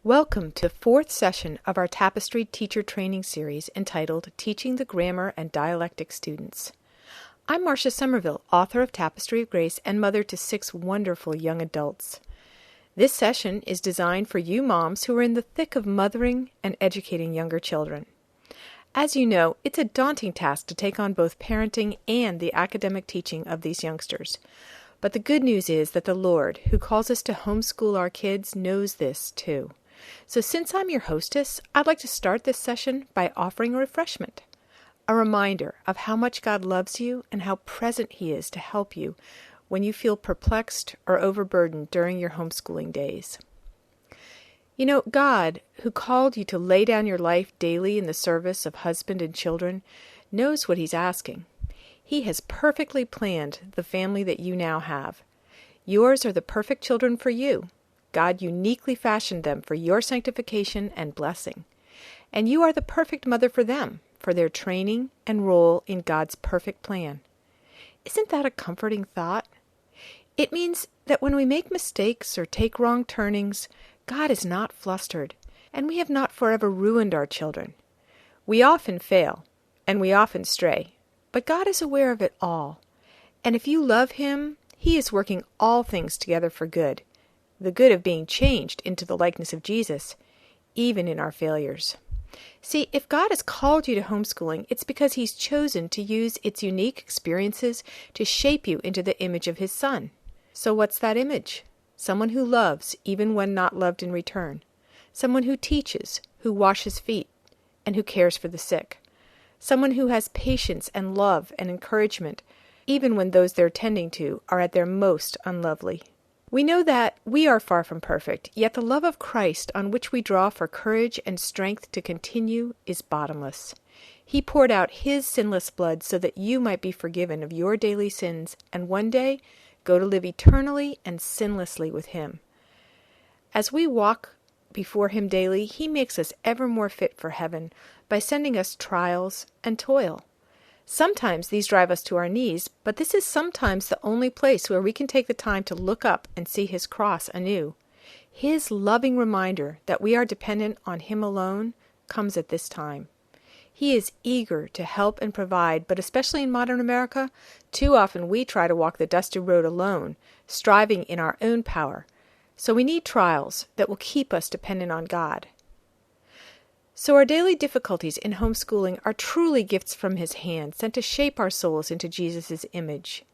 Welcome to the fourth session of our Tapestry teacher training series entitled Teaching the Grammar and Dialectic Students. I'm Marcia Somerville, author of Tapestry of Grace and mother to 6 wonderful young adults. This session is designed for you moms who are in the thick of mothering and educating younger children. As you know, it's a daunting task to take on both parenting and the academic teaching of these youngsters. But the good news is that the Lord, who calls us to homeschool our kids, knows this too. So since I'm your hostess, I'd like to start this session by offering a refreshment, a reminder of how much God loves you and how present He is to help you when you feel perplexed or overburdened during your homeschooling days. You know, God, who called you to lay down your life daily in the service of husband and children, knows what He's asking. He has perfectly planned the family that you now have. Yours are the perfect children for you. God uniquely fashioned them for your sanctification and blessing. And you are the perfect mother for them, for their training and role in God's perfect plan. Isn't that a comforting thought? It means that when we make mistakes or take wrong turnings, God is not flustered, and we have not forever ruined our children. We often fail, and we often stray, but God is aware of it all. And if you love Him, He is working all things together for good, the good of being changed into the likeness of Jesus, even in our failures. See, if God has called you to homeschooling, it's because He's chosen to use its unique experiences to shape you into the image of His Son. So what's that image? Someone who loves, even when not loved in return. Someone who teaches, who washes feet, and who cares for the sick. Someone who has patience and love and encouragement, even when those they're tending to are at their most unlovely. We know that we are far from perfect, yet the love of Christ on which we draw for courage and strength to continue is bottomless. He poured out His sinless blood so that you might be forgiven of your daily sins and one day go to live eternally and sinlessly with Him. As we walk before Him daily, He makes us ever more fit for heaven by sending us trials and toil. Sometimes these drive us to our knees, but this is sometimes the only place where we can take the time to look up and see His cross anew. His loving reminder that we are dependent on Him alone comes at this time. He is eager to help and provide, but especially in modern America, too often we try to walk the dusty road alone, striving in our own power. So we need trials that will keep us dependent on God. So our daily difficulties in homeschooling are truly gifts from His hand, sent to shape our souls into Jesus' image.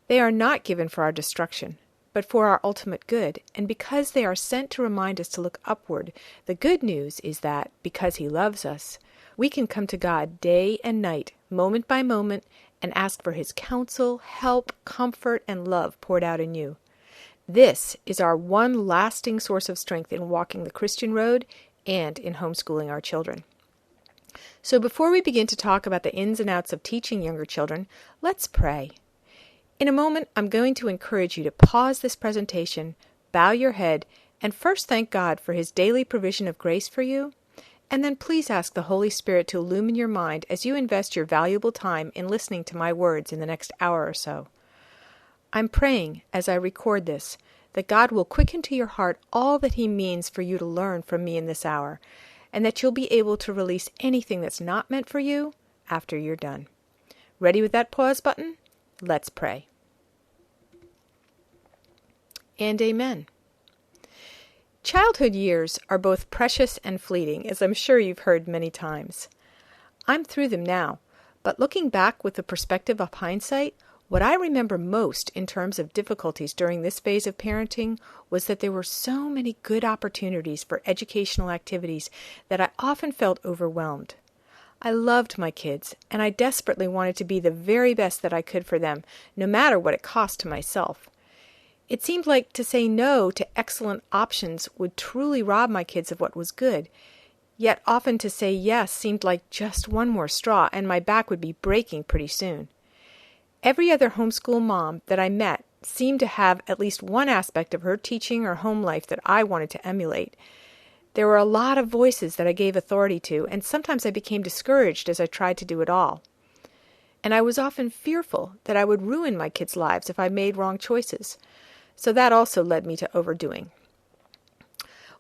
They are not given for our destruction, but for our ultimate good, and because they are sent to remind us to look upward, the good news is that, because He loves us, we can come to God day and night, moment by moment, and ask for His counsel, help, comfort, and love poured out in you. This is our one lasting source of strength in walking the Christian road and in homeschooling our children. So before we begin to talk about the ins and outs of teaching younger children, let's pray. In a moment, I'm going to encourage you to pause this presentation, bow your head, and first thank God for His daily provision of grace for you, and then please ask the Holy Spirit to illumine your mind as you invest your valuable time in listening to my words in the next hour or so. I'm praying, as I record this, that God will quicken to your heart all that He means for you to learn from me in this hour, and that you'll be able to release anything that's not meant for you after you're done. Ready with that pause button? Let's pray. And amen. Childhood years are both precious and fleeting, as I'm sure you've heard many times. I'm through them now, but looking back with the perspective of hindsight, what I remember most in terms of difficulties during this phase of parenting was that there were so many good opportunities for educational activities that I often felt overwhelmed. I loved my kids, and I desperately wanted to be the very best that I could for them, no matter what it cost to myself. It seemed like to say no to excellent options would truly rob my kids of what was good, yet often to say yes seemed like just one more straw, and my back would be breaking pretty soon. Every other homeschool mom that I met seemed to have at least one aspect of her teaching or home life that I wanted to emulate. There were a lot of voices that I gave authority to, and sometimes I became discouraged as I tried to do it all. And I was often fearful that I would ruin my kids' lives if I made wrong choices. So that also led me to overdoing.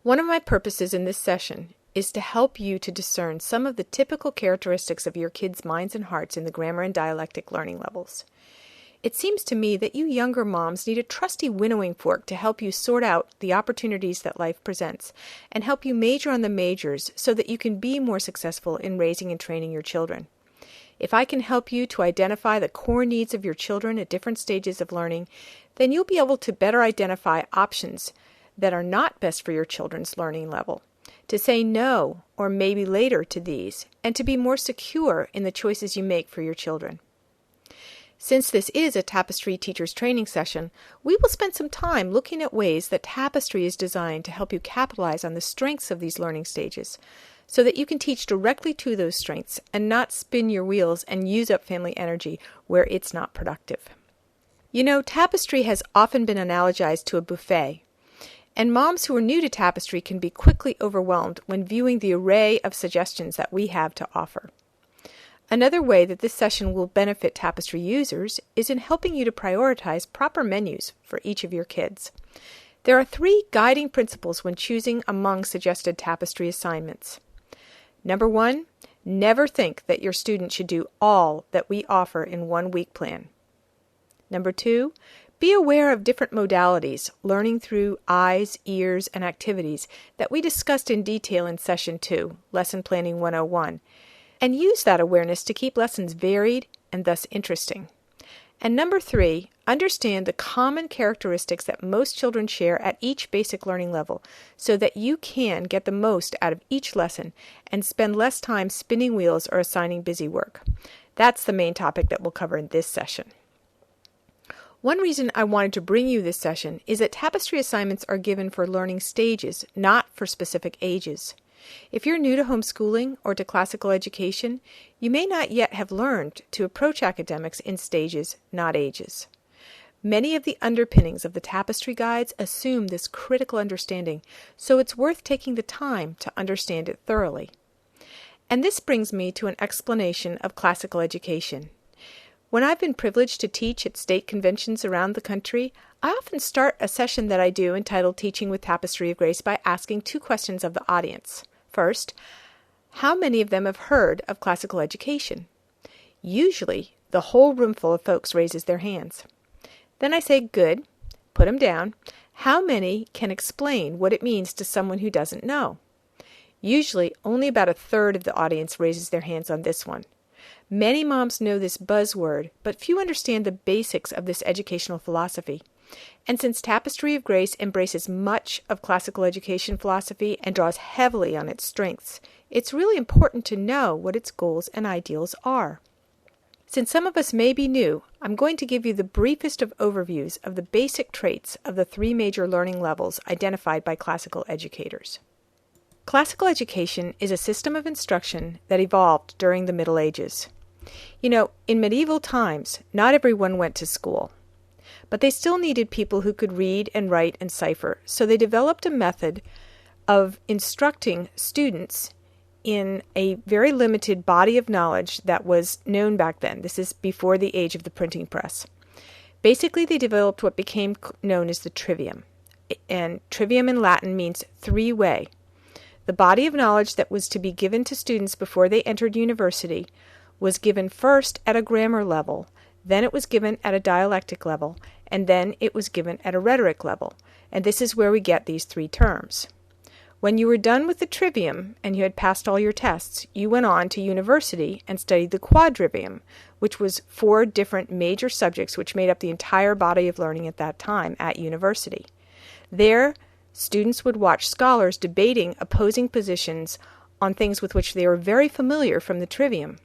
One of my purposes in this session is to help you to discern some of the typical characteristics of your kids' minds and hearts in the grammar and dialectic learning levels. It seems to me that you younger moms need a trusty winnowing fork to help you sort out the opportunities that life presents and help you major on the majors so that you can be more successful in raising and training your children. If I can help you to identify the core needs of your children at different stages of learning, then you'll be able to better identify options that are not best for your children's learning level, to say no or maybe later to these, and to be more secure in the choices you make for your children. Since this is a Tapestry Teachers Training session, we will spend some time looking at ways that Tapestry is designed to help you capitalize on the strengths of these learning stages, so that you can teach directly to those strengths and not spin your wheels and use up family energy where it's not productive. You know, Tapestry has often been analogized to a buffet, and moms who are new to Tapestry can be quickly overwhelmed when viewing the array of suggestions that we have to offer. Another way that this session will benefit Tapestry users is in helping you to prioritize proper menus for each of your kids. There are 3 guiding principles when choosing among suggested Tapestry assignments. Number 1, never think that your student should do all that we offer in one week plan. Number 2, be aware of different modalities, learning through eyes, ears, and activities that we discussed in detail in Session 2, Lesson Planning 101, and use that awareness to keep lessons varied and thus interesting. And number 3, understand the common characteristics that most children share at each basic learning level so that you can get the most out of each lesson and spend less time spinning wheels or assigning busy work. That's the main topic that we'll cover in this session. One reason I wanted to bring you this session is that Tapestry assignments are given for learning stages, not for specific ages. If you're new to homeschooling or to classical education, you may not yet have learned to approach academics in stages, not ages. Many of the underpinnings of the Tapestry guides assume this critical understanding, so it's worth taking the time to understand it thoroughly. And this brings me to an explanation of classical education. When I've been privileged to teach at state conventions around the country, I often start a session that I do entitled Teaching with Tapestry of Grace by asking 2 questions of the audience. First, how many of them have heard of classical education? Usually, the whole roomful of folks raises their hands. Then I say, good, put them down. How many can explain what it means to someone who doesn't know? Usually, only about a third of the audience raises their hands on this one. Many moms know this buzzword, but few understand the basics of this educational philosophy. And since Tapestry of Grace embraces much of classical education philosophy and draws heavily on its strengths, it's really important to know what its goals and ideals are. Since some of us may be new, I'm going to give you the briefest of overviews of the basic traits of the 3 major learning levels identified by classical educators. Classical education is a system of instruction that evolved during the Middle Ages. You know, in medieval times, not everyone went to school, but they still needed people who could read and write and cipher, so they developed a method of instructing students in a very limited body of knowledge that was known back then. This is before the age of the printing press. Basically, they developed what became known as the Trivium, and Trivium in Latin means 3-way. The body of knowledge that was to be given to students before they entered university was given first at a grammar level, then it was given at a dialectic level, and then it was given at a rhetoric level. And this is where we get these 3 terms. When you were done with the Trivium and you had passed all your tests, you went on to university and studied the Quadrivium, which was 4 different major subjects which made up the entire body of learning at that time at university. There, students would watch scholars debating opposing positions on things with which they were very familiar from the Trivium,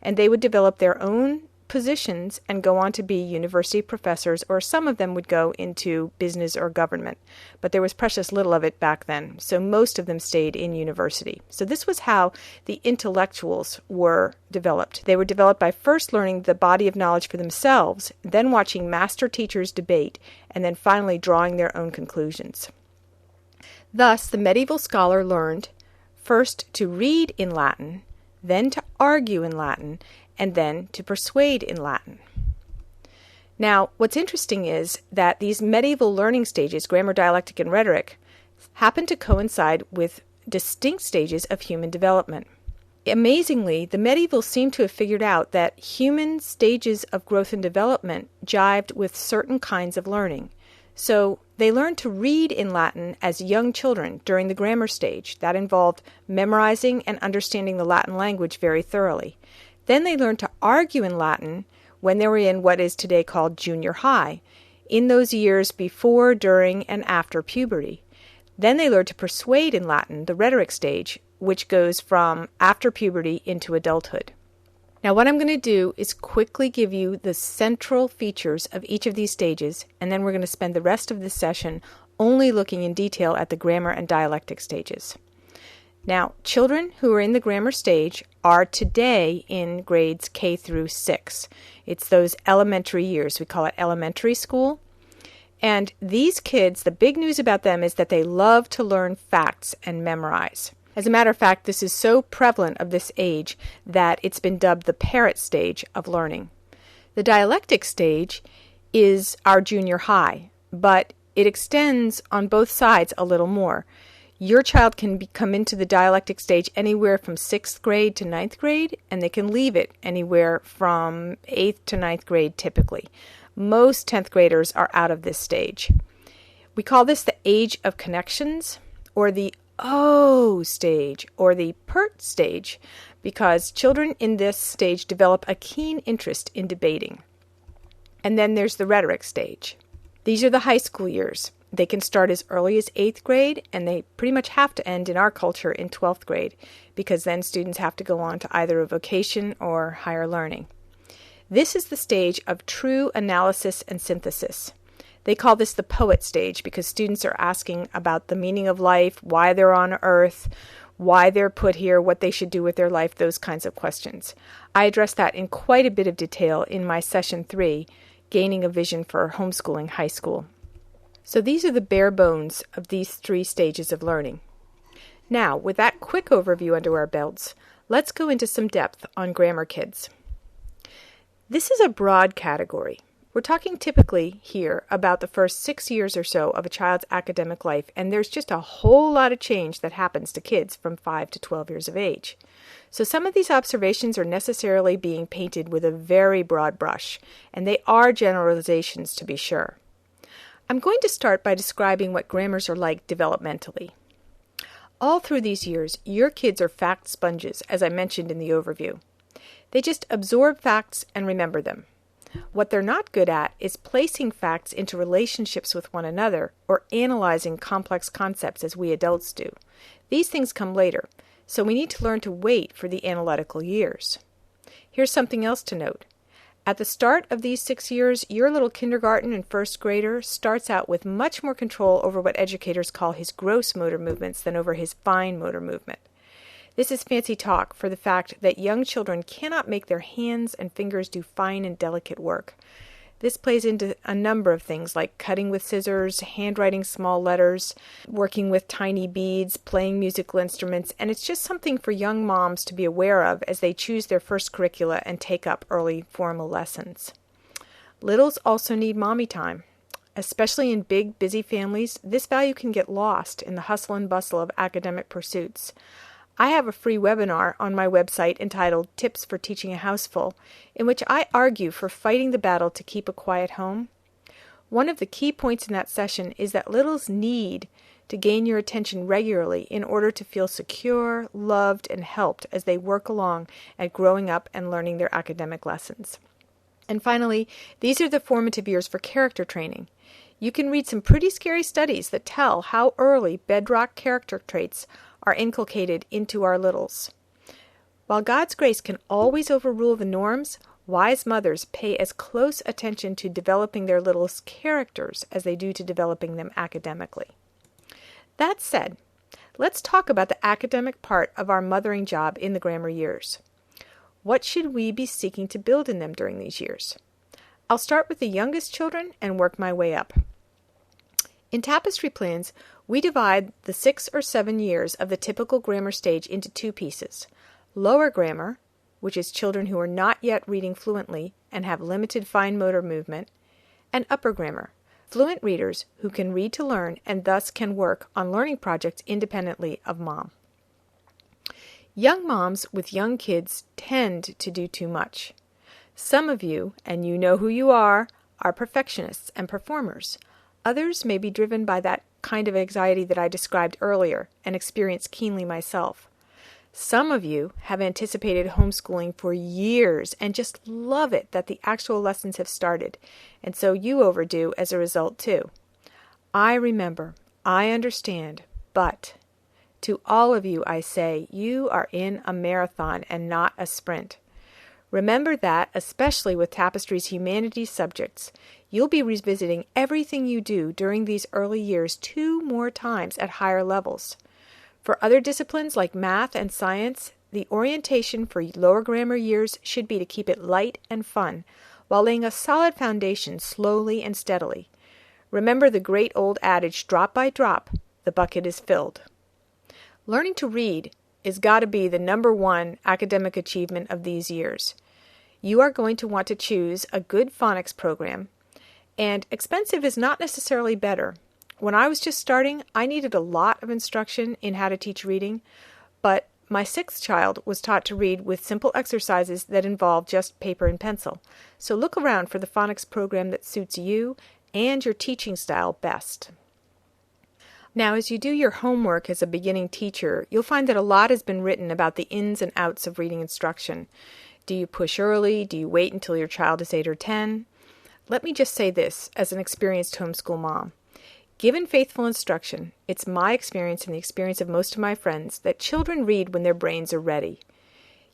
and they would develop their own positions and go on to be university professors, or some of them would go into business or government. But there was precious little of it back then, so most of them stayed in university. So this was how the intellectuals were developed. They were developed by first learning the body of knowledge for themselves, then watching master teachers debate, and then finally drawing their own conclusions. Thus, the medieval scholar learned first to read in Latin, then to argue in Latin, and then to persuade in Latin. Now, what's interesting is that these medieval learning stages, grammar, dialectic, and rhetoric, happen to coincide with distinct stages of human development. Amazingly, the medievals seem to have figured out that human stages of growth and development jived with certain kinds of learning. So they learned to read in Latin as young children during the grammar stage. That involved memorizing and understanding the Latin language very thoroughly. Then they learned to argue in Latin when they were in what is today called junior high, in those years before, during, and after puberty. Then they learned to persuade in Latin, the rhetoric stage, which goes from after puberty into adulthood. Now what I'm going to do is quickly give you the central features of each of these stages, and then we're going to spend the rest of this session only looking in detail at the grammar and dialectic stages. Now, children who are in the grammar stage are today in grades K through 6. It's those elementary years. We call it elementary school. And these kids, the big news about them is that they love to learn facts and memorize. As a matter of fact, this is so prevalent of this age that it's been dubbed the parrot stage of learning. The dialectic stage is our junior high, but it extends on both sides a little more. Your child can come into the dialectic stage anywhere from 6th grade to 9th grade, and they can leave it anywhere from 8th to 9th grade typically. Most 10th graders are out of this stage. We call this the age of connections, or the O stage, or the PERT stage, because children in this stage develop a keen interest in debating. And then there's the rhetoric stage. These are the high school years. They can start as early as 8th grade, and they pretty much have to end in our culture in 12th grade, because then students have to go on to either a vocation or higher learning. This is the stage of true analysis and synthesis. They call this the poet stage because students are asking about the meaning of life, why they're on earth, why they're put here, what they should do with their life, those kinds of questions. I address that in quite a bit of detail in my session 3, Gaining a Vision for Homeschooling High School. So these are the bare bones of these 3 stages of learning. Now, with that quick overview under our belts, let's go into some depth on grammar kids. This is a broad category. We're talking typically here about the first 6 years or so of a child's academic life, and there's just a whole lot of change that happens to kids from 5 to 12 years of age. So some of these observations are necessarily being painted with a very broad brush, and they are generalizations to be sure. I'm going to start by describing what grammars are like developmentally. All through these years, your kids are fact sponges, as I mentioned in the overview. They just absorb facts and remember them. What they're not good at is placing facts into relationships with one another or analyzing complex concepts as we adults do. These things come later, so we need to learn to wait for the analytical years. Here's something else to note. At the start of these 6 years, your little kindergarten and first grader starts out with much more control over what educators call his gross motor movements than over his fine motor movement. This is fancy talk for the fact that young children cannot make their hands and fingers do fine and delicate work. This plays into a number of things like cutting with scissors, handwriting small letters, working with tiny beads, playing musical instruments, and it's just something for young moms to be aware of as they choose their first curricula and take up early formal lessons. Littles also need mommy time. Especially in big, busy families, this value can get lost in the hustle and bustle of academic pursuits. I have a free webinar on my website entitled Tips for Teaching a Houseful, in which I argue for fighting the battle to keep a quiet home. One of the key points in that session is that littles need to gain your attention regularly in order to feel secure, loved, and helped as they work along at growing up and learning their academic lessons. And finally, these are the formative years for character training. You can read some pretty scary studies that tell how early bedrock character traits are inculcated into our littles. While God's grace can always overrule the norms, wise mothers pay as close attention to developing their littles' characters as they do to developing them academically. That said, let's talk about the academic part of our mothering job in the grammar years. What should we be seeking to build in them during these years? I'll start with the youngest children and work my way up. In Tapestry plans, we divide the 6 or 7 years of the typical grammar stage into 2 pieces. Lower grammar, which is children who are not yet reading fluently and have limited fine motor movement, and upper grammar, fluent readers who can read to learn and thus can work on learning projects independently of mom. Young moms with young kids tend to do too much. Some of you, and you know who you are perfectionists and performers. Others may be driven by that kind of anxiety that I described earlier and experienced keenly myself. Some of you have anticipated homeschooling for years and just love it that the actual lessons have started, and so you overdo as a result too. I remember, I understand, but to all of you I say, you are in a marathon and not a sprint. Remember that, especially with Tapestry's humanities subjects, you'll be revisiting everything you do during these early years 2 more times at higher levels. For other disciplines like math and science, the orientation for lower grammar years should be to keep it light and fun, while laying a solid foundation slowly and steadily. Remember the great old adage, drop by drop, the bucket is filled. Learning to read is got to be the #1 academic achievement of these years. You are going to want to choose a good phonics program, and expensive is not necessarily better. When I was just starting, I needed a lot of instruction in how to teach reading, but my 6th child was taught to read with simple exercises that involved just paper and pencil. So look around for the phonics program that suits you and your teaching style best. Now, as you do your homework as a beginning teacher, you'll find that a lot has been written about the ins and outs of reading instruction. Do you push early? Do you wait until your child is 8 or 10? Let me just say this as an experienced homeschool mom. Given faithful instruction, it's my experience and the experience of most of my friends that children read when their brains are ready.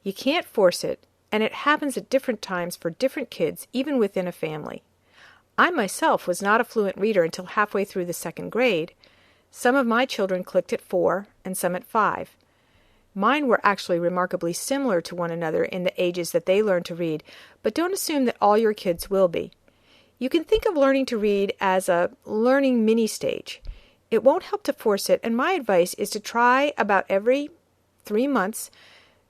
You can't force it, and it happens at different times for different kids, even within a family. I myself was not a fluent reader until halfway through the 2nd grade. Some of my children clicked at 4 and some at 5. Mine were actually remarkably similar to one another in the ages that they learned to read, but don't assume that all your kids will be. You can think of learning to read as a learning mini-stage. It won't help to force it, and my advice is to try about every 3 months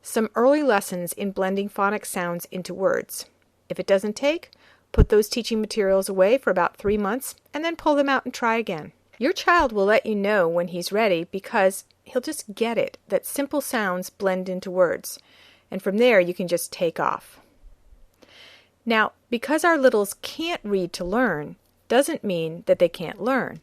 some early lessons in blending phonics sounds into words. If it doesn't take, put those teaching materials away for about 3 months and then pull them out and try again. Your child will let you know when he's ready because he'll just get it that simple sounds blend into words, and from there you can just take off. Now, because our littles can't read to learn, doesn't mean that they can't learn.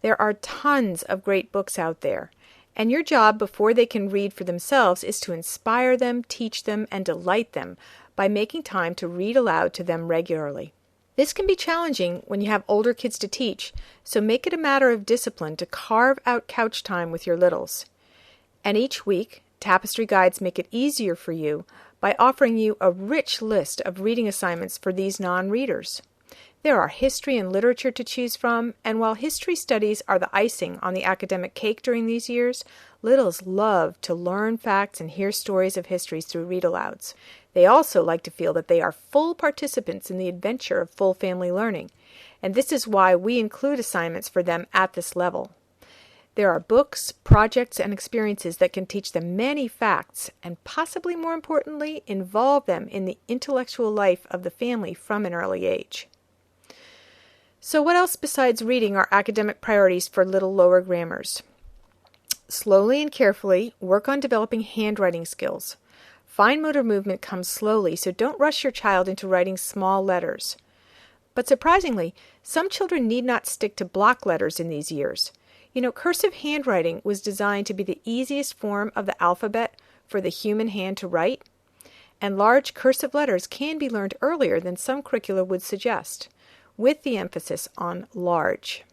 There are tons of great books out there, and your job before they can read for themselves is to inspire them, teach them, and delight them by making time to read aloud to them regularly. This can be challenging when you have older kids to teach, so make it a matter of discipline to carve out couch time with your littles. And each week, Tapestry guides make it easier for you by offering you a rich list of reading assignments for these non-readers. There are history and literature to choose from, and while history studies are the icing on the academic cake during these years, littles love to learn facts and hear stories of histories through read-alouds. They also like to feel that they are full participants in the adventure of full family learning, and this is why we include assignments for them at this level. There are books, projects, and experiences that can teach them many facts and possibly more importantly, involve them in the intellectual life of the family from an early age. So what else besides reading are academic priorities for little lower grammars? Slowly and carefully, work on developing handwriting skills. Fine motor movement comes slowly, so don't rush your child into writing small letters. But surprisingly, some children need not stick to block letters in these years. You know, cursive handwriting was designed to be the easiest form of the alphabet for the human hand to write, and large cursive letters can be learned earlier than some curricula would suggest, with the emphasis on large.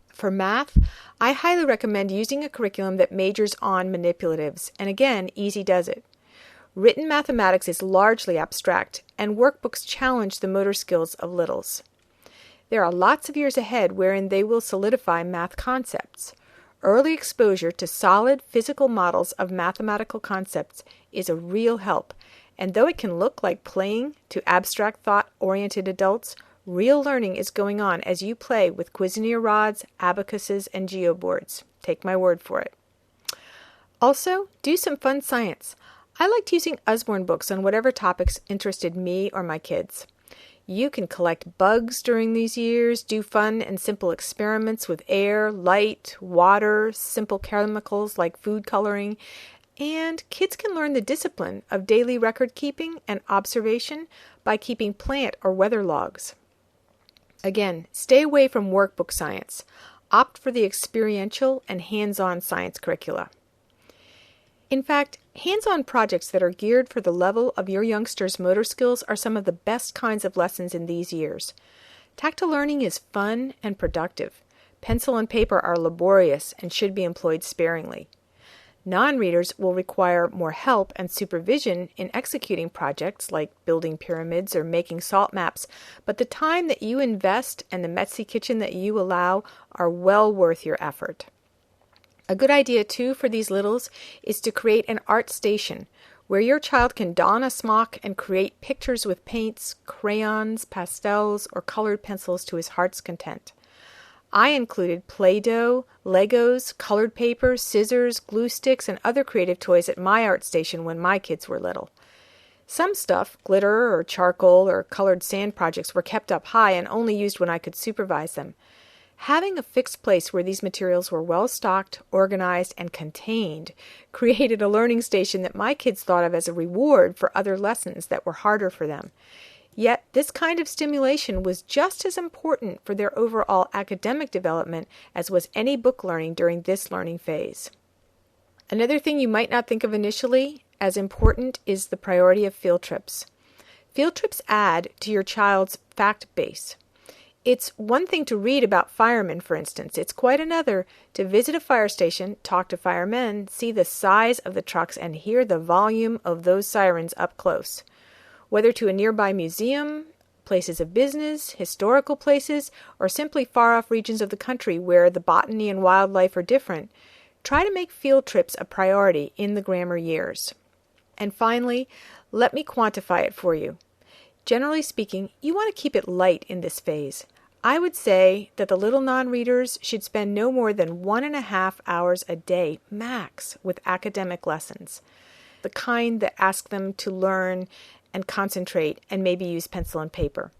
For math, I highly recommend using a curriculum that majors on manipulatives, and again, easy does it. Written mathematics is largely abstract, and workbooks challenge the motor skills of littles. There are lots of years ahead wherein they will solidify math concepts. Early exposure to solid physical models of mathematical concepts is a real help, and though it can look like playing to abstract thought-oriented adults, real learning is going on as you play with Cuisenaire rods, abacuses, and geoboards. Take my word for it. Also, do some fun science. I liked using Usborne books on whatever topics interested me or my kids. You can collect bugs during these years, do fun and simple experiments with air, light, water, simple chemicals like food coloring, and kids can learn the discipline of daily record keeping and observation by keeping plant or weather logs. Again, stay away from workbook science. Opt for the experiential and hands-on science curricula. In fact, hands-on projects that are geared for the level of your youngsters' motor skills are some of the best kinds of lessons in these years. Tactile learning is fun and productive. Pencil and paper are laborious and should be employed sparingly. Non-readers will require more help and supervision in executing projects like building pyramids or making salt maps, but the time that you invest and the messy kitchen that you allow are well worth your effort. A good idea, too, for these littles is to create an art station where your child can don a smock and create pictures with paints, crayons, pastels, or colored pencils to his heart's content. I included Play-Doh, Legos, colored paper, scissors, glue sticks, and other creative toys at my art station when my kids were little. Some stuff, glitter or charcoal or colored sand projects, were kept up high and only used when I could supervise them. Having a fixed place where these materials were well stocked, organized, and contained created a learning station that my kids thought of as a reward for other lessons that were harder for them. Yet this kind of stimulation was just as important for their overall academic development as was any book learning during this learning phase. Another thing you might not think of initially as important is the priority of field trips. Field trips add to your child's fact base. It's one thing to read about firemen, for instance. It's quite another to visit a fire station, talk to firemen, see the size of the trucks, and hear the volume of those sirens up close. Whether to a nearby museum, places of business, historical places, or simply far-off regions of the country where the botany and wildlife are different, try to make field trips a priority in the grammar years. And finally, let me quantify it for you. Generally speaking, you want to keep it light in this phase. I would say that the little non-readers should spend no more than 1.5 hours a day, max, with academic lessons, the kind that ask them to learn and concentrate and maybe use pencil and paper.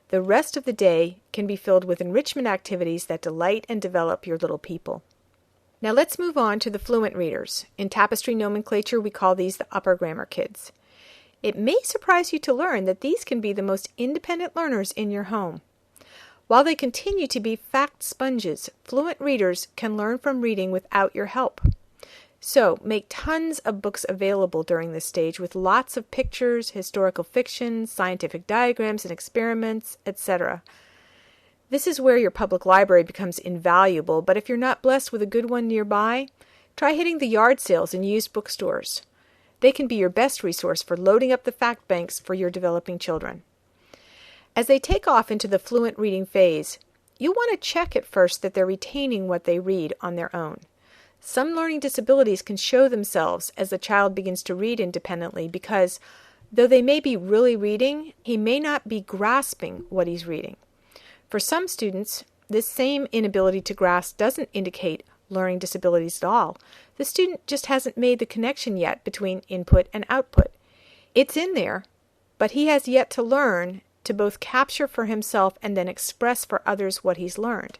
The rest of the day can be filled with enrichment activities that delight and develop your little people. Now let's move on to the fluent readers. In Tapestry nomenclature, we call these the upper grammar kids. It may surprise you to learn that these can be the most independent learners in your home. While they continue to be fact sponges, fluent readers can learn from reading without your help. So, make tons of books available during this stage with lots of pictures, historical fiction, scientific diagrams and experiments, etc. This is where your public library becomes invaluable, but if you're not blessed with a good one nearby, try hitting the yard sales and used bookstores. They can be your best resource for loading up the fact banks for your developing children. As they take off into the fluent reading phase, you'll want to check at first that they're retaining what they read on their own. Some learning disabilities can show themselves as the child begins to read independently because, though they may be really reading, he may not be grasping what he's reading. For some students, this same inability to grasp doesn't indicate learning disabilities at all. The student just hasn't made the connection yet between input and output. It's in there, but he has yet to learn to both capture for himself and then express for others what he's learned.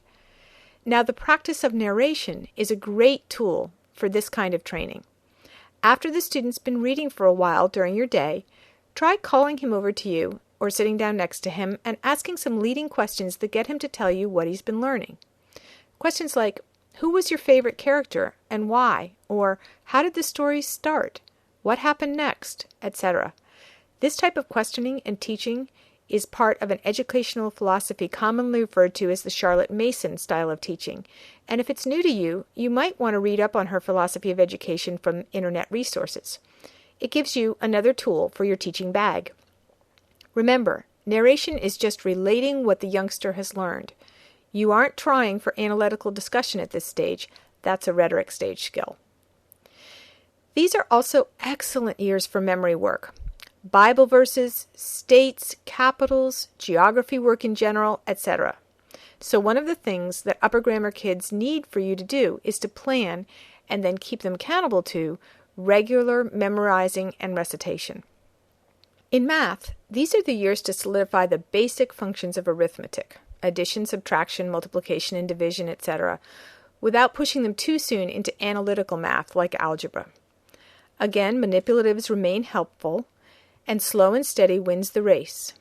Now, the practice of narration is a great tool for this kind of training. After the student's been reading for a while during your day, try calling him over to you or sitting down next to him and asking some leading questions that get him to tell you what he's been learning. Questions like, who was your favorite character and why? Or how did the story start? What happened next? Etc. This type of questioning and teaching is part of an educational philosophy commonly referred to as the Charlotte Mason style of teaching. And if it's new to you, you might want to read up on her philosophy of education from internet resources. It gives you another tool for your teaching bag. Remember, narration is just relating what the youngster has learned. You aren't trying for analytical discussion at this stage. That's a rhetoric stage skill. These are also excellent years for memory work. Bible verses, states, capitals, geography work in general, etc. So one of the things that upper grammar kids need for you to do is to plan and then keep them accountable to regular memorizing and recitation. In math, these are the years to solidify the basic functions of arithmetic, addition, subtraction, multiplication, and division, etc., without pushing them too soon into analytical math like algebra. Again, manipulatives remain helpful, and slow and steady wins the race.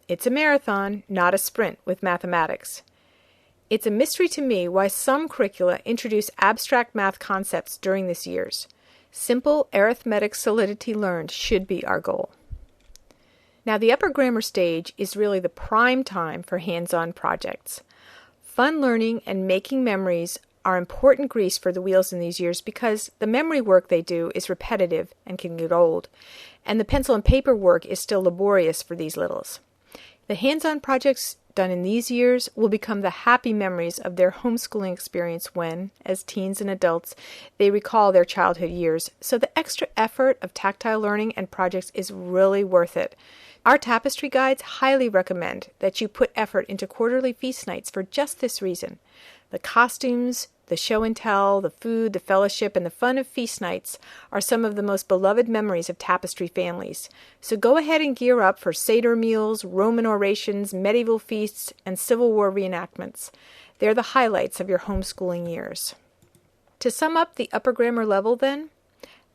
It's a marathon, not a sprint with mathematics. It's a mystery to me why some curricula introduce abstract math concepts during these years. Simple arithmetic solidity learned should be our goal. Now, the upper grammar stage is really the prime time for hands-on projects. Fun learning and making memories are important grease for the wheels in these years because the memory work they do is repetitive and can get old, and the pencil and paper work is still laborious for these littles. The hands-on projects done in these years will become the happy memories of their homeschooling experience when, as teens and adults, they recall their childhood years, so the extra effort of tactile learning and projects is really worth it. Our Tapestry guides highly recommend that you put effort into quarterly feast nights for just this reason. The costumes, the show and tell, the food, the fellowship, and the fun of feast nights are some of the most beloved memories of Tapestry families. So go ahead and gear up for Seder meals, Roman orations, medieval feasts, and Civil War reenactments. They're the highlights of your homeschooling years. To sum up the upper grammar level then,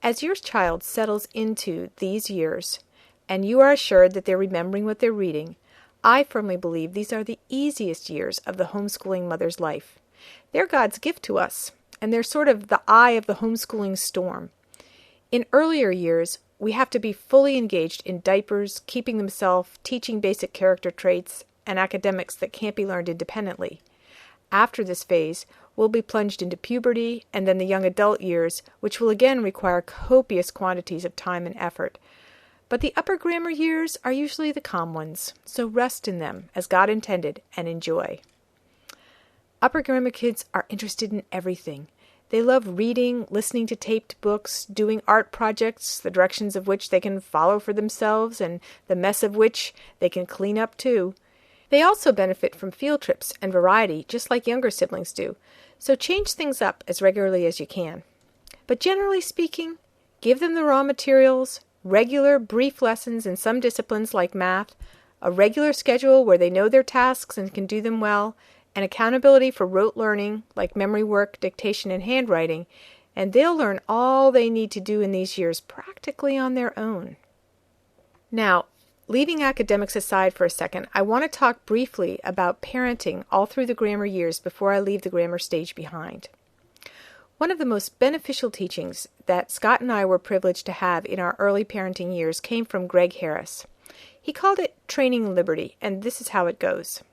as your child settles into these years, and you are assured that they're remembering what they're reading, I firmly believe these are the easiest years of the homeschooling mother's life. They're God's gift to us, and they're sort of the eye of the homeschooling storm. In earlier years, we have to be fully engaged in diapers, keeping themselves, teaching basic character traits, and academics that can't be learned independently. After this phase, we'll be plunged into puberty and then the young adult years, which will again require copious quantities of time and effort. But the upper grammar years are usually the calm ones, so rest in them as God intended and enjoy. Upper grammar kids are interested in everything. They love reading, listening to taped books, doing art projects, the directions of which they can follow for themselves and the mess of which they can clean up too. They also benefit from field trips and variety, just like younger siblings do, so change things up as regularly as you can. But generally speaking, give them the raw materials, regular, brief lessons in some disciplines like math, a regular schedule where they know their tasks and can do them well, and accountability for rote learning like memory work, dictation, and handwriting, and they'll learn all they need to do in these years practically on their own. Now, leaving academics aside for a second, I want to talk briefly about parenting all through the grammar years before I leave the grammar stage behind. One of the most beneficial teachings that Scott and I were privileged to have in our early parenting years came from Greg Harris. He called it training liberty, and this is how it goes.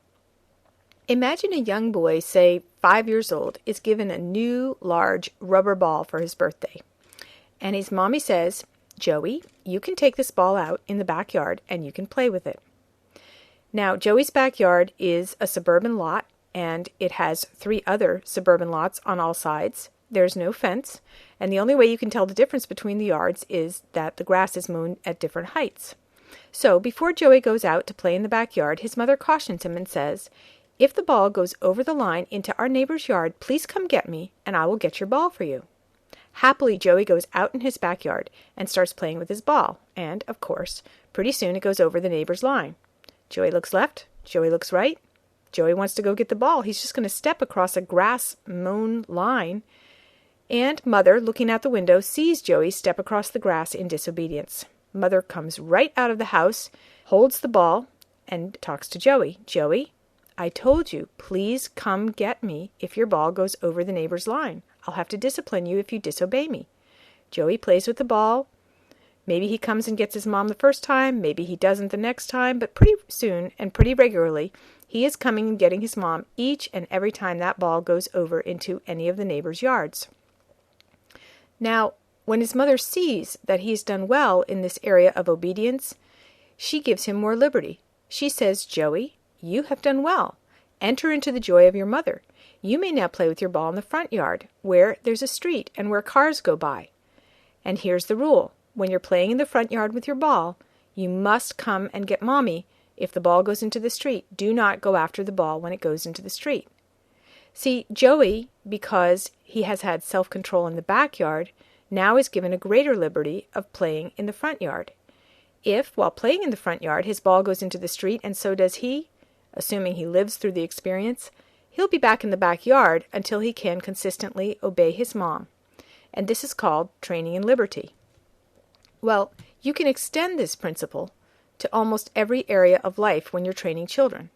Imagine a young boy, say 5 years old, is given a new, large rubber ball for his birthday. And his mommy says, "Joey, you can take this ball out in the backyard and you can play with it." Now, Joey's backyard is a suburban lot, and it has 3 other suburban lots on all sides. There's no fence, and the only way you can tell the difference between the yards is that the grass is mown at different heights. So, before Joey goes out to play in the backyard, his mother cautions him and says, "If the ball goes over the line into our neighbor's yard, please come get me, and I will get your ball for you." Happily, Joey goes out in his backyard and starts playing with his ball, and, of course, pretty soon it goes over the neighbor's line. Joey looks left, Joey looks right. Joey wants to go get the ball. He's just going to step across a grass-mown line, and Mother, looking out the window, sees Joey step across the grass in disobedience. Mother comes right out of the house, holds the ball, and talks to Joey. "Joey, I told you, please come get me if your ball goes over the neighbor's line. I'll have to discipline you if you disobey me." Joey plays with the ball. Maybe he comes and gets his mom the first time, maybe he doesn't the next time, but pretty soon and pretty regularly, he is coming and getting his mom each and every time that ball goes over into any of the neighbor's yards. Now, when his mother sees that he's done well in this area of obedience, she gives him more liberty. She says, "Joey, you have done well. Enter into the joy of your mother. You may now play with your ball in the front yard, where there's a street and where cars go by. And here's the rule. When you're playing in the front yard with your ball, you must come and get Mommy if the ball goes into the street. Do not go after the ball when it goes into the street." See, Joey, because he has had self-control in the backyard, now is given a greater liberty of playing in the front yard. If, while playing in the front yard, his ball goes into the street and so does he, assuming he lives through the experience, he'll be back in the backyard until he can consistently obey his mom. And this is called training in liberty. Well, you can extend this principle to almost every area of life when you're training children.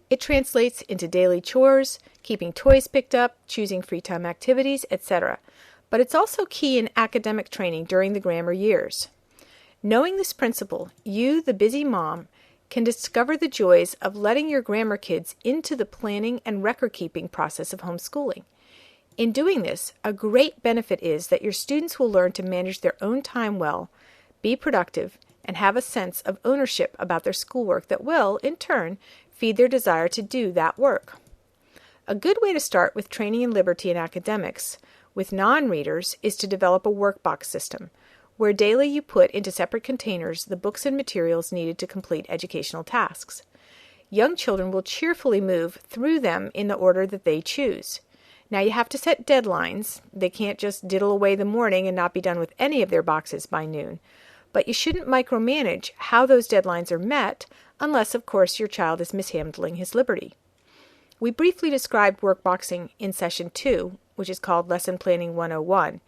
It translates into daily chores, keeping toys picked up, choosing free time activities, etc. But it's also key in academic training during the grammar years. Knowing this principle, you, the busy mom, can discover the joys of letting your grammar kids into the planning and record-keeping process of homeschooling. In doing this, a great benefit is that your students will learn to manage their own time well, be productive, and have a sense of ownership about their schoolwork that will, in turn, feed their desire to do that work. A good way to start with training in liberty in academics with non-readers is to develop a workbox system, where daily you put into separate containers the books and materials needed to complete educational tasks. Young children will cheerfully move through them in the order that they choose. Now you have to set deadlines. They can't just diddle away the morning and not be done with any of their boxes by noon. But you shouldn't micromanage how those deadlines are met unless, of course, your child is mishandling his liberty. We briefly described workboxing in Session 2, which is called Lesson Planning 101.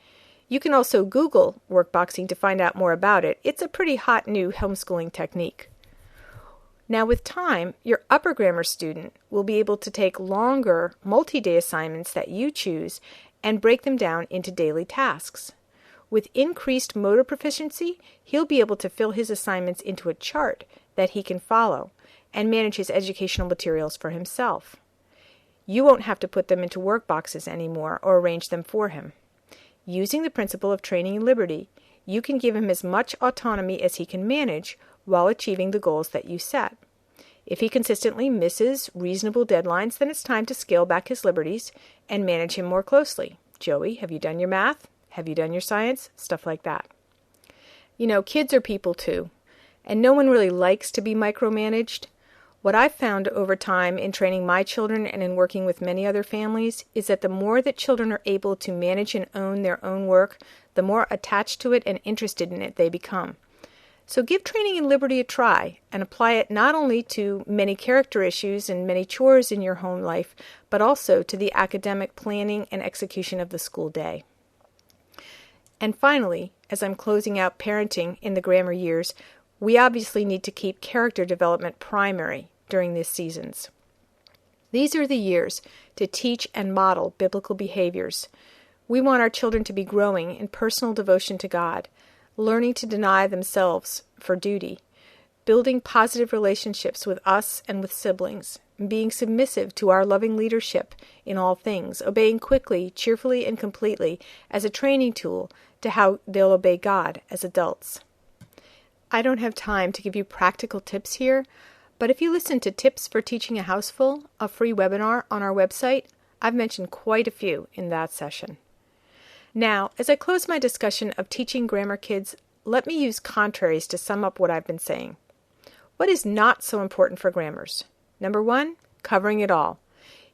You can also Google workboxing to find out more about it. It's a pretty hot new homeschooling technique. Now with time, your upper grammar student will be able to take longer multi-day assignments that you choose and break them down into daily tasks. With increased motor proficiency, he'll be able to fill his assignments into a chart that he can follow and manage his educational materials for himself. You won't have to put them into workboxes anymore or arrange them for him. Using the principle of training in liberty, you can give him as much autonomy as he can manage while achieving the goals that you set. If he consistently misses reasonable deadlines, then it's time to scale back his liberties and manage him more closely. Joey, have you done your math? Have you done your science? Stuff like that. You know, kids are people too, and no one really likes to be micromanaged. What I've found over time in training my children and in working with many other families is that the more that children are able to manage and own their own work, the more attached to it and interested in it they become. So give training in liberty a try and apply it not only to many character issues and many chores in your home life, but also to the academic planning and execution of the school day. And finally, as I'm closing out parenting in the grammar years, we obviously need to keep character development primary during these seasons. These are the years to teach and model biblical behaviors. We want our children to be growing in personal devotion to God, learning to deny themselves for duty, building positive relationships with us and with siblings, being submissive to our loving leadership in all things, obeying quickly, cheerfully, and completely as a training tool to how they'll obey God as adults. I don't have time to give you practical tips here, but if you listen to Tips for Teaching a Houseful, a free webinar on our website, I've mentioned quite a few in that session. Now, as I close my discussion of teaching grammar kids, let me use contraries to sum up what I've been saying. What is not so important for grammars? Number 1, covering it all.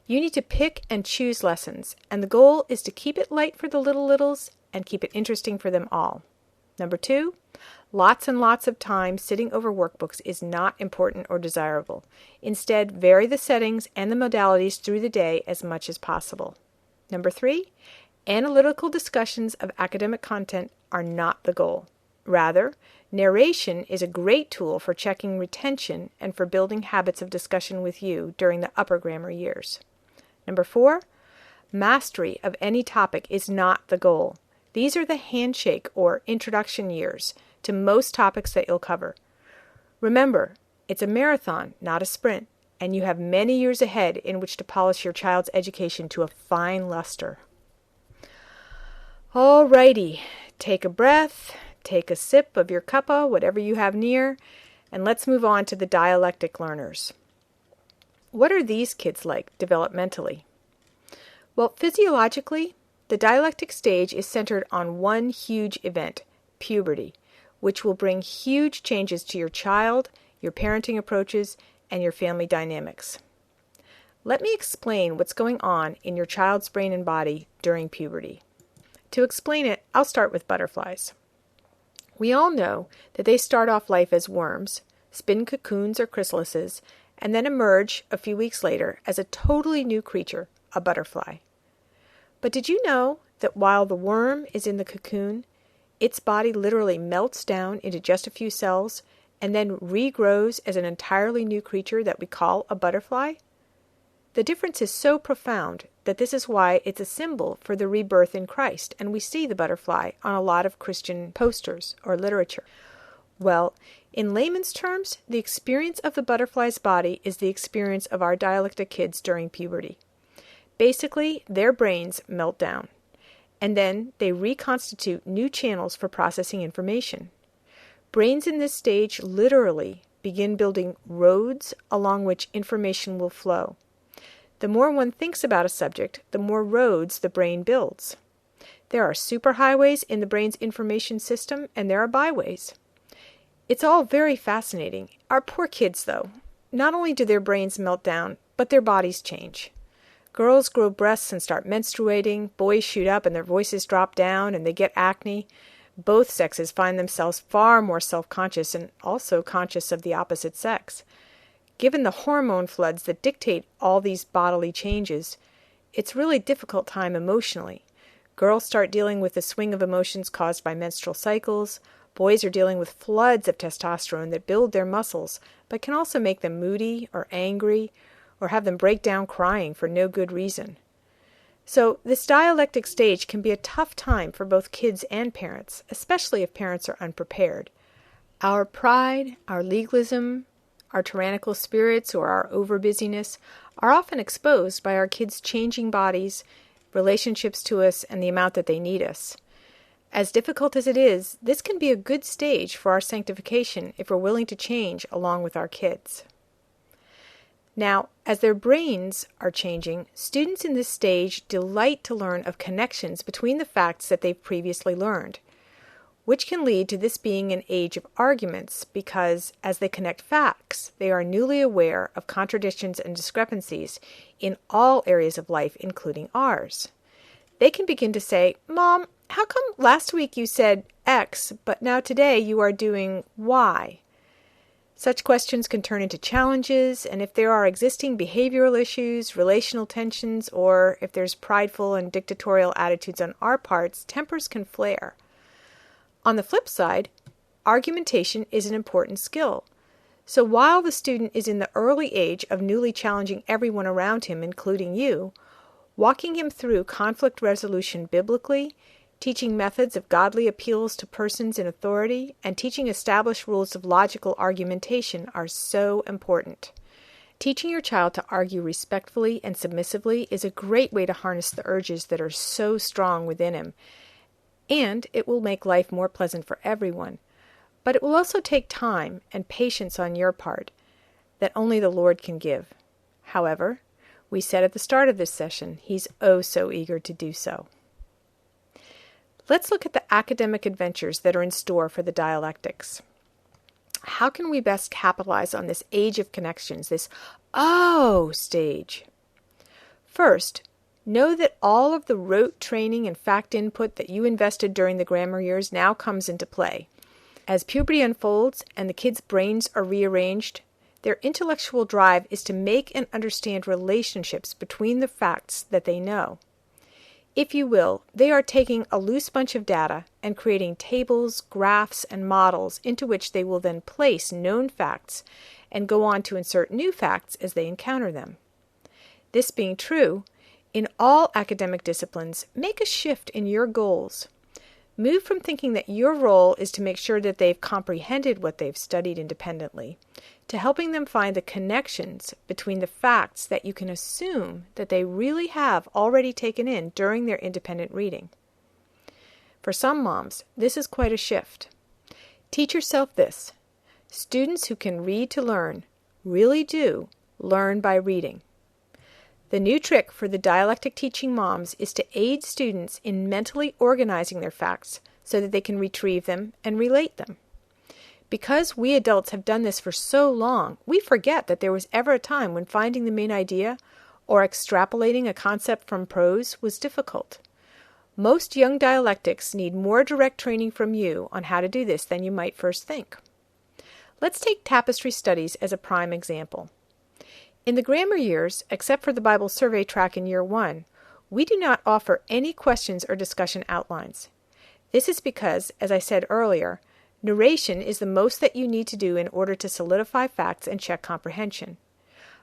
You need to pick and choose lessons, and the goal is to keep it light for the littles and keep it interesting for them all. Number 2, lots and lots of time sitting over workbooks is not important or desirable. Instead, vary the settings and the modalities through the day as much as possible. Number 3, analytical discussions of academic content are not the goal. Rather, narration is a great tool for checking retention and for building habits of discussion with you during the upper grammar years. Number 4, mastery of any topic is not the goal. These are the handshake or introduction years to most topics that you'll cover. Remember, it's a marathon, not a sprint, and you have many years ahead in which to polish your child's education to a fine luster. Alrighty, take a breath, take a sip of your cuppa, whatever you have near, and let's move on to the dialectic learners. What are these kids like developmentally? Well, physiologically, the dialectic stage is centered on one huge event, puberty, which will bring huge changes to your child, your parenting approaches, and your family dynamics. Let me explain what's going on in your child's brain and body during puberty. To explain it, I'll start with butterflies. We all know that they start off life as worms, spin cocoons or chrysalises, and then emerge a few weeks later as a totally new creature, a butterfly. But did you know that while the worm is in the cocoon, its body literally melts down into just a few cells and then regrows as an entirely new creature that we call a butterfly? The difference is so profound that this is why it's a symbol for the rebirth in Christ, and we see the butterfly on a lot of Christian posters or literature. Well, in layman's terms, the experience of the butterfly's body is the experience of our dialectic kids during puberty. Basically, their brains melt down, and then they reconstitute new channels for processing information. Brains in this stage literally begin building roads along which information will flow. The more one thinks about a subject, the more roads the brain builds. There are superhighways in the brain's information system, and there are byways. It's all very fascinating. Our poor kids, though, not only do their brains melt down, but their bodies change. Girls grow breasts and start menstruating, boys shoot up and their voices drop down and they get acne. Both sexes find themselves far more self-conscious and also conscious of the opposite sex. Given the hormone floods that dictate all these bodily changes, it's really a difficult time emotionally. Girls start dealing with the swing of emotions caused by menstrual cycles. Boys are dealing with floods of testosterone that build their muscles, but can also make them moody or angry, or have them break down crying for no good reason. So this dialectic stage can be a tough time for both kids and parents, especially if parents are unprepared. Our pride, our legalism, our tyrannical spirits, or our overbusyness are often exposed by our kids' changing bodies, relationships to us, and the amount that they need us. As difficult as it is, this can be a good stage for our sanctification if we're willing to change along with our kids. Now, as their brains are changing, students in this stage delight to learn of connections between the facts that they've previously learned, which can lead to this being an age of arguments because, as they connect facts, they are newly aware of contradictions and discrepancies in all areas of life, including ours. They can begin to say, "Mom, how come last week you said X, but now today you are doing Y?" Such questions can turn into challenges, and if there are existing behavioral issues, relational tensions, or if there's prideful and dictatorial attitudes on our parts, tempers can flare. On the flip side, argumentation is an important skill. So while the student is in the early age of newly challenging everyone around him, including you, walking him through conflict resolution biblically, teaching methods of godly appeals to persons in authority, and teaching established rules of logical argumentation are so important. Teaching your child to argue respectfully and submissively is a great way to harness the urges that are so strong within him, and it will make life more pleasant for everyone. But it will also take time and patience on your part that only the Lord can give. However, we said at the start of this session, He's oh so eager to do so. Let's look at the academic adventures that are in store for the dialectics. How can we best capitalize on this age of connections, this oh stage? First, know that all of the rote training and fact input that you invested during the grammar years now comes into play. As puberty unfolds and the kids' brains are rearranged, their intellectual drive is to make and understand relationships between the facts that they know. If you will, they are taking a loose bunch of data and creating tables, graphs, and models into which they will then place known facts and go on to insert new facts as they encounter them. This being true, in all academic disciplines, make a shift in your goals. Move from thinking that your role is to make sure that they've comprehended what they've studied independently, to helping them find the connections between the facts that you can assume that they really have already taken in during their independent reading. For some moms, this is quite a shift. Teach yourself this: students who can read to learn really do learn by reading. The new trick for the dialectic teaching moms is to aid students in mentally organizing their facts so that they can retrieve them and relate them. Because we adults have done this for so long, we forget that there was ever a time when finding the main idea or extrapolating a concept from prose was difficult. Most young dialectics need more direct training from you on how to do this than you might first think. Let's take Tapestry studies as a prime example. In the grammar years, except for the Bible survey track in year 1, we do not offer any questions or discussion outlines. This is because, as I said earlier, narration is the most that you need to do in order to solidify facts and check comprehension.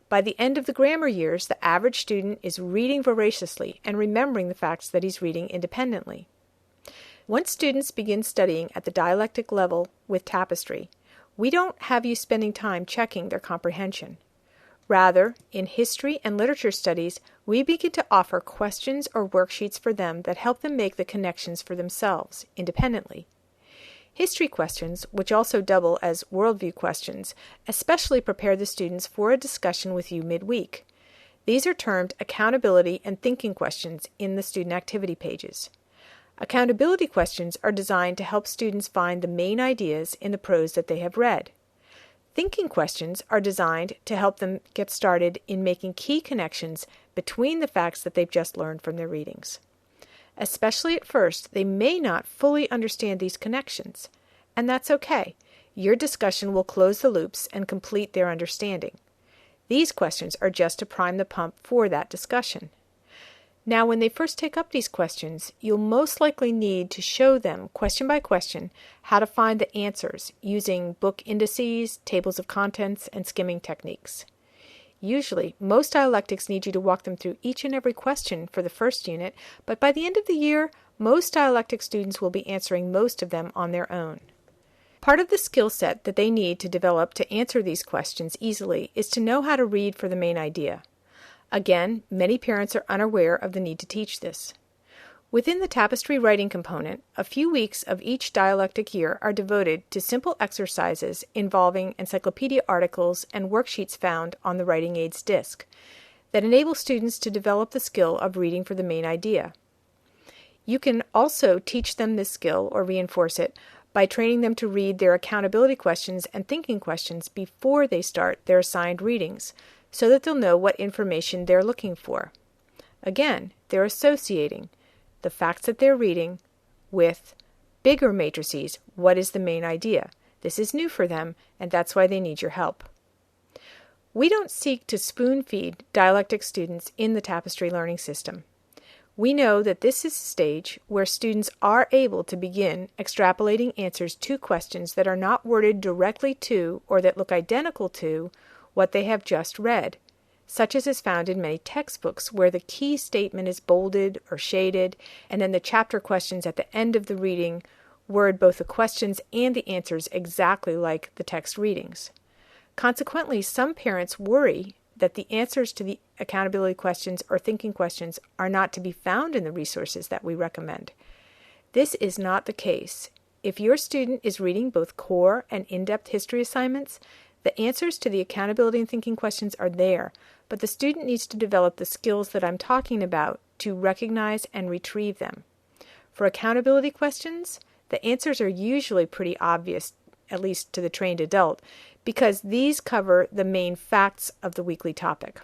By the end of the grammar years, the average student is reading voraciously and remembering the facts that he's reading independently. Once students begin studying at the dialectic level with Tapestry, we don't have you spending time checking their comprehension. Rather, in history and literature studies, we begin to offer questions or worksheets for them that help them make the connections for themselves, independently. History questions, which also double as worldview questions, especially prepare the students for a discussion with you midweek. These are termed accountability and thinking questions in the student activity pages. Accountability questions are designed to help students find the main ideas in the prose that they have read. Thinking questions are designed to help them get started in making key connections between the facts that they've just learned from their readings. Especially at first, they may not fully understand these connections, and that's okay. Your discussion will close the loops and complete their understanding. These questions are just to prime the pump for that discussion. Now, when they first take up these questions, you'll most likely need to show them, question by question, how to find the answers using book indices, tables of contents, and skimming techniques. Usually, most dialectics need you to walk them through each and every question for the first unit, but by the end of the year, most dialectic students will be answering most of them on their own. Part of the skill set that they need to develop to answer these questions easily is to know how to read for the main idea. Again, many parents are unaware of the need to teach this. Within the Tapestry writing component, a few weeks of each dialectic year are devoted to simple exercises involving encyclopedia articles and worksheets found on the Writing Aids disc that enable students to develop the skill of reading for the main idea. You can also teach them this skill or reinforce it by training them to read their accountability questions and thinking questions before they start their assigned readings, so that they'll know what information they're looking for. Again, they're associating the facts that they're reading with bigger matrices. What is the main idea? This is new for them, and that's why they need your help. We don't seek to spoon-feed dialectic students in the Tapestry learning system. We know that this is a stage where students are able to begin extrapolating answers to questions that are not worded directly to or that look identical to what they have just read, such as is found in many textbooks where the key statement is bolded or shaded, and then the chapter questions at the end of the reading word both the questions and the answers exactly like the text readings. Consequently, some parents worry that the answers to the accountability questions or thinking questions are not to be found in the resources that we recommend. This is not the case. If your student is reading both core and in-depth history assignments, the answers to the accountability and thinking questions are there, but the student needs to develop the skills that I'm talking about to recognize and retrieve them. For accountability questions, the answers are usually pretty obvious, at least to the trained adult, because these cover the main facts of the weekly topic.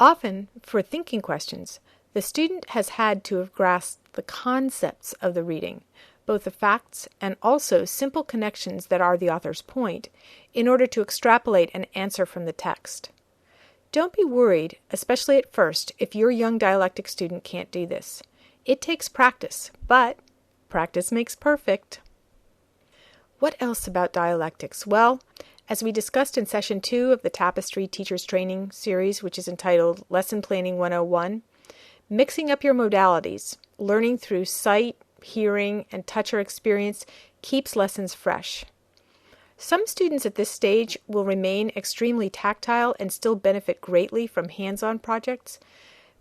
Often, for thinking questions, the student has had to have grasped the concepts of the reading, both the facts and also simple connections that are the author's point, in order to extrapolate an answer from the text. Don't be worried, especially at first, if your young dialectic student can't do this. It takes practice, but practice makes perfect. What else about dialectics? Well, as we discussed in Session 2 of the Tapestry Teachers Training series, which is entitled Lesson Planning 101, mixing up your modalities, learning through sight, hearing, and touch or experience keeps lessons fresh. Some students at this stage will remain extremely tactile and still benefit greatly from hands-on projects.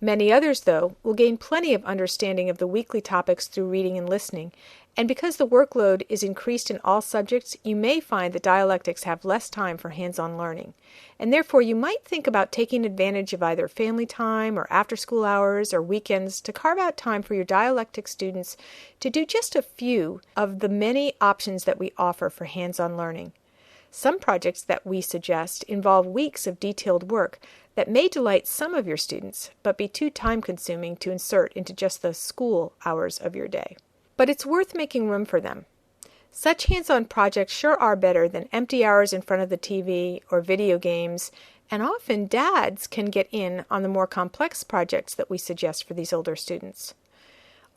Many others, though, will gain plenty of understanding of the weekly topics through reading and listening, and because the workload is increased in all subjects, you may find that dialectics have less time for hands-on learning, and therefore you might think about taking advantage of either family time or after-school hours or weekends to carve out time for your dialectic students to do just a few of the many options that we offer for hands-on learning. Some projects that we suggest involve weeks of detailed work that may delight some of your students, but be too time-consuming to insert into just the school hours of your day. But it's worth making room for them. Such hands-on projects sure are better than empty hours in front of the TV or video games, and often dads can get in on the more complex projects that we suggest for these older students.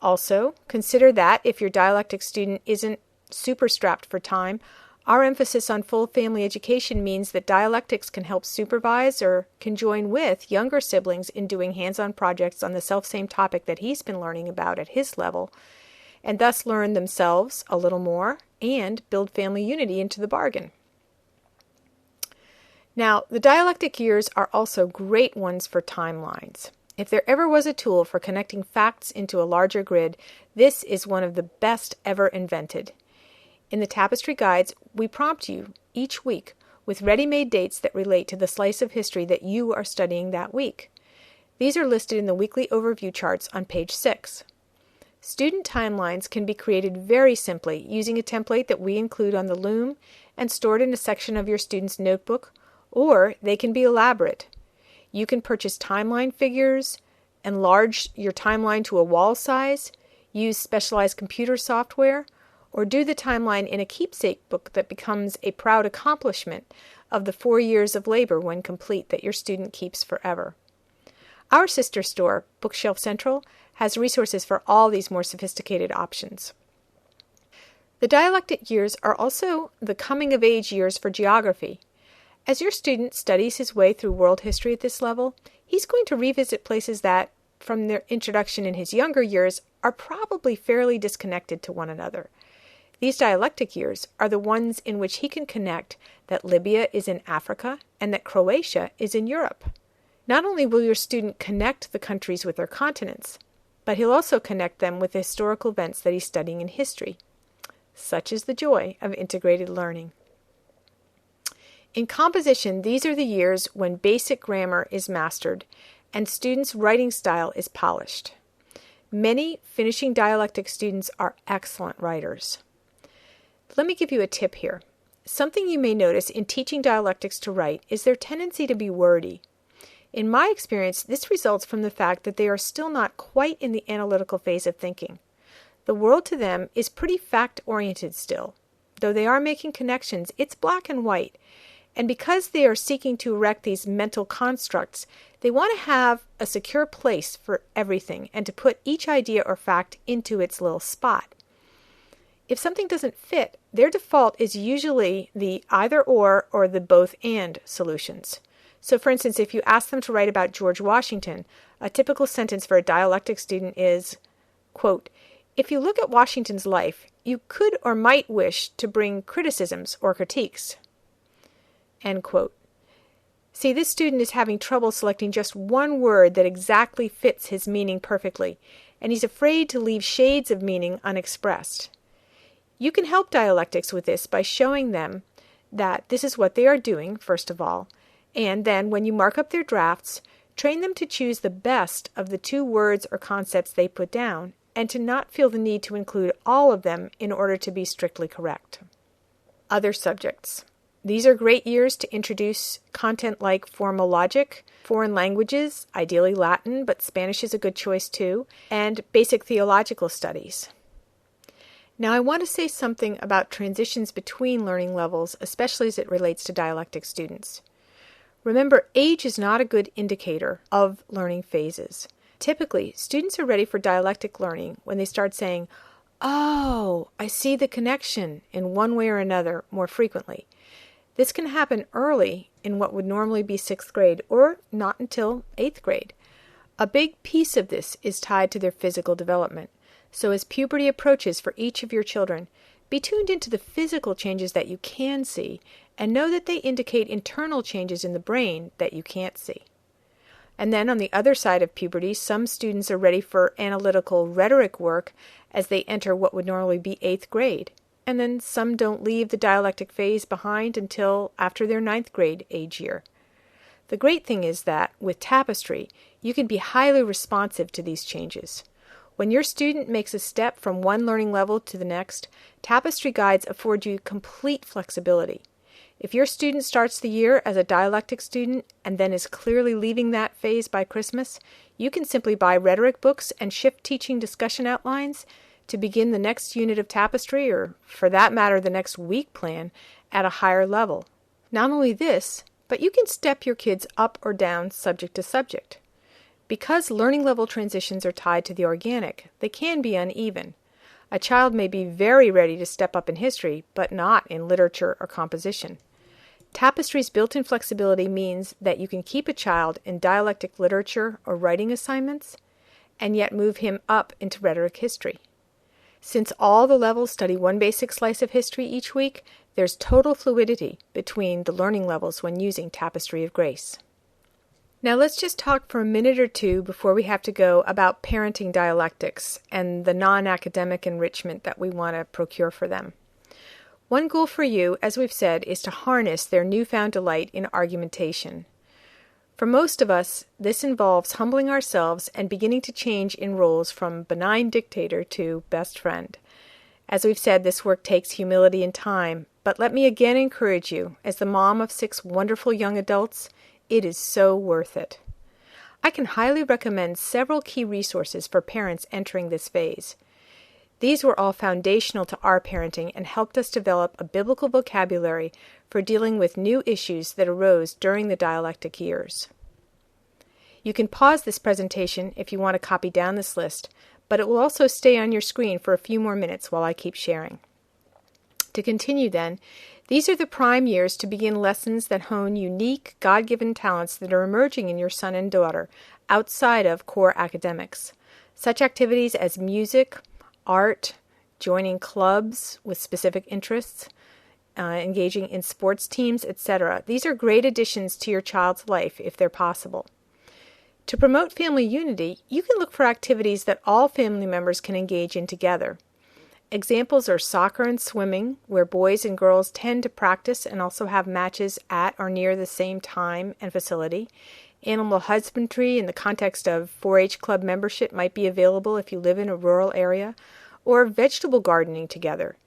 Also, consider that if your dialectic student isn't super strapped for time, our emphasis on full family education means that dialectics can help supervise or can join with younger siblings in doing hands-on projects on the selfsame topic that he's been learning about at his level, and thus learn themselves a little more and build family unity into the bargain. Now, the dialectic years are also great ones for timelines. If there ever was a tool for connecting facts into a larger grid, this is one of the best ever invented. In the Tapestry guides, we prompt you each week with ready-made dates that relate to the slice of history that you are studying that week. These are listed in the weekly overview charts on page 6. Student timelines can be created very simply using a template that we include on the loom and stored in a section of your student's notebook, or they can be elaborate. You can purchase timeline figures, enlarge your timeline to a wall size, use specialized computer software, or do the timeline in a keepsake book that becomes a proud accomplishment of the 4 years of labor when complete that your student keeps forever. Our sister store, Bookshelf Central, has resources for all these more sophisticated options. The dialectic years are also the coming-of-age years for geography. As your student studies his way through world history at this level, he's going to revisit places that, from their introduction in his younger years, are probably fairly disconnected to one another. These dialectic years are the ones in which he can connect that Libya is in Africa and that Croatia is in Europe. Not only will your student connect the countries with their continents, but he'll also connect them with the historical events that he's studying in history. Such is the joy of integrated learning. In composition, these are the years when basic grammar is mastered and students' writing style is polished. Many finishing dialectic students are excellent writers. Let me give you a tip here. Something you may notice in teaching dialectics to write is their tendency to be wordy. In my experience, this results from the fact that they are still not quite in the analytical phase of thinking. The world to them is pretty fact-oriented still. Though they are making connections, it's black and white. And because they are seeking to erect these mental constructs, they want to have a secure place for everything and to put each idea or fact into its little spot. If something doesn't fit, their default is usually the either-or or the both-and solutions. So, for instance, if you ask them to write about George Washington, a typical sentence for a dialectic student is, quote, "If you look at Washington's life, you could or might wish to bring criticisms or critiques." End quote. See, this student is having trouble selecting just one word that exactly fits his meaning perfectly, and he's afraid to leave shades of meaning unexpressed. You can help dialectics with this by showing them that this is what they are doing, first of all, and then when you mark up their drafts, train them to choose the best of the 2 words or concepts they put down, and to not feel the need to include all of them in order to be strictly correct. Other subjects. These are great years to introduce content like formal logic, foreign languages, ideally Latin, but Spanish is a good choice too, and basic theological studies. Now I want to say something about transitions between learning levels, especially as it relates to dialectic students. Remember, age is not a good indicator of learning phases. Typically, students are ready for dialectic learning when they start saying, "Oh, I see the connection," in one way or another more frequently. This can happen early in what would normally be 6th grade, or not until 8th grade. A big piece of this is tied to their physical development. So as puberty approaches for each of your children, be tuned into the physical changes that you can see, and know that they indicate internal changes in the brain that you can't see. And then on the other side of puberty, some students are ready for analytical rhetoric work as they enter what would normally be 8th grade. And then some don't leave the dialectic phase behind until after their 9th grade age year. The great thing is that, with Tapestry, you can be highly responsive to these changes. When your student makes a step from one learning level to the next, Tapestry guides afford you complete flexibility. If your student starts the year as a dialectic student and then is clearly leaving that phase by Christmas, you can simply buy rhetoric books and shift teaching discussion outlines to begin the next unit of Tapestry, or for that matter the next week plan, at a higher level. Not only this, but you can step your kids up or down subject to subject. Because learning level transitions are tied to the organic, they can be uneven. A child may be very ready to step up in history, but not in literature or composition. Tapestry's built-in flexibility means that you can keep a child in dialectic literature or writing assignments, and yet move him up into rhetoric history. Since all the levels study one basic slice of history each week, there's total fluidity between the learning levels when using Tapestry of Grace. Now let's just talk for a minute or two before we have to go about parenting dialectics and the non-academic enrichment that we want to procure for them. One goal for you, as we've said, is to harness their newfound delight in argumentation. For most of us, this involves humbling ourselves and beginning to change in roles from benign dictator to best friend. As we've said, this work takes humility and time, but let me again encourage you, as the mom of 6 wonderful young adults, it is so worth it. I can highly recommend several key resources for parents entering this phase. These were all foundational to our parenting and helped us develop a biblical vocabulary for dealing with new issues that arose during the dialectic years. You can pause this presentation if you want to copy down this list, but it will also stay on your screen for a few more minutes while I keep sharing. To continue then, these are the prime years to begin lessons that hone unique, God-given talents that are emerging in your son and daughter outside of core academics. Such activities as music, art, joining clubs with specific interests, engaging in sports teams, etc. These are great additions to your child's life if they're possible. To promote family unity, you can look for activities that all family members can engage in together. Examples are soccer and swimming, where boys and girls tend to practice and also have matches at or near the same time and facility. Animal husbandry in the context of 4-H club membership might be available if you live in a rural area, or vegetable gardening together.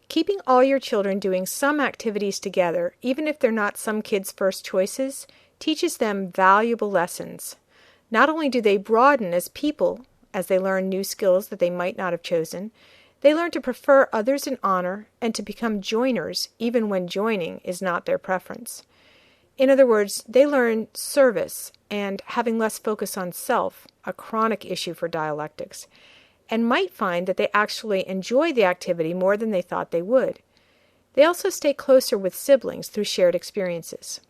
Keeping all your children doing some activities together, even if they're not some kids' first choices, teaches them valuable lessons. Not only do they broaden as people as they learn new skills that they might not have chosen, they learn to prefer others in honor and to become joiners even when joining is not their preference. In other words, they learn service and having less focus on self, a chronic issue for dialectics, and might find that they actually enjoy the activity more than they thought they would. They also stay closer with siblings through shared experiences.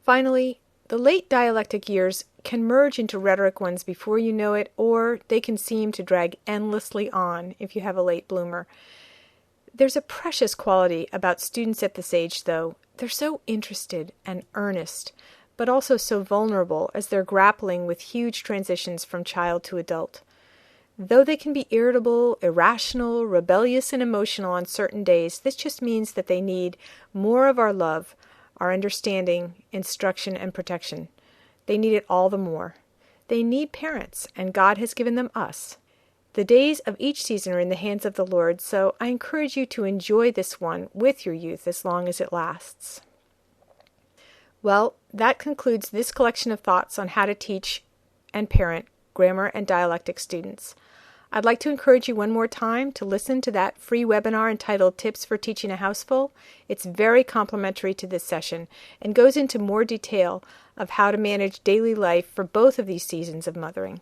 Finally, the late dialectic years can merge into rhetoric ones before you know it, or they can seem to drag endlessly on if you have a late bloomer. There's a precious quality about students at this age, though. They're so interested and earnest, but also so vulnerable as they're grappling with huge transitions from child to adult. Though they can be irritable, irrational, rebellious, and emotional on certain days, this just means that they need more of our love, our understanding, instruction, and protection. They need it all the more. They need parents, and God has given them us. The days of each season are in the hands of the Lord, so I encourage you to enjoy this one with your youth as long as it lasts. Well, that concludes this collection of thoughts on how to teach and parent grammar and dialectic students. I'd like to encourage you one more time to listen to that free webinar entitled Tips for Teaching a Houseful. It's very complimentary to this session and goes into more detail of how to manage daily life for both of these seasons of mothering.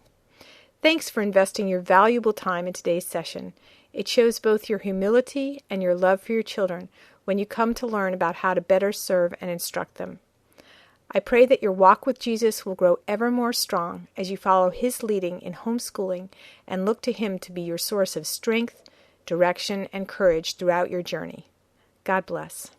Thanks for investing your valuable time in today's session. It shows both your humility and your love for your children when you come to learn about how to better serve and instruct them. I pray that your walk with Jesus will grow ever more strong as you follow His leading in homeschooling and look to Him to be your source of strength, direction, and courage throughout your journey. God bless.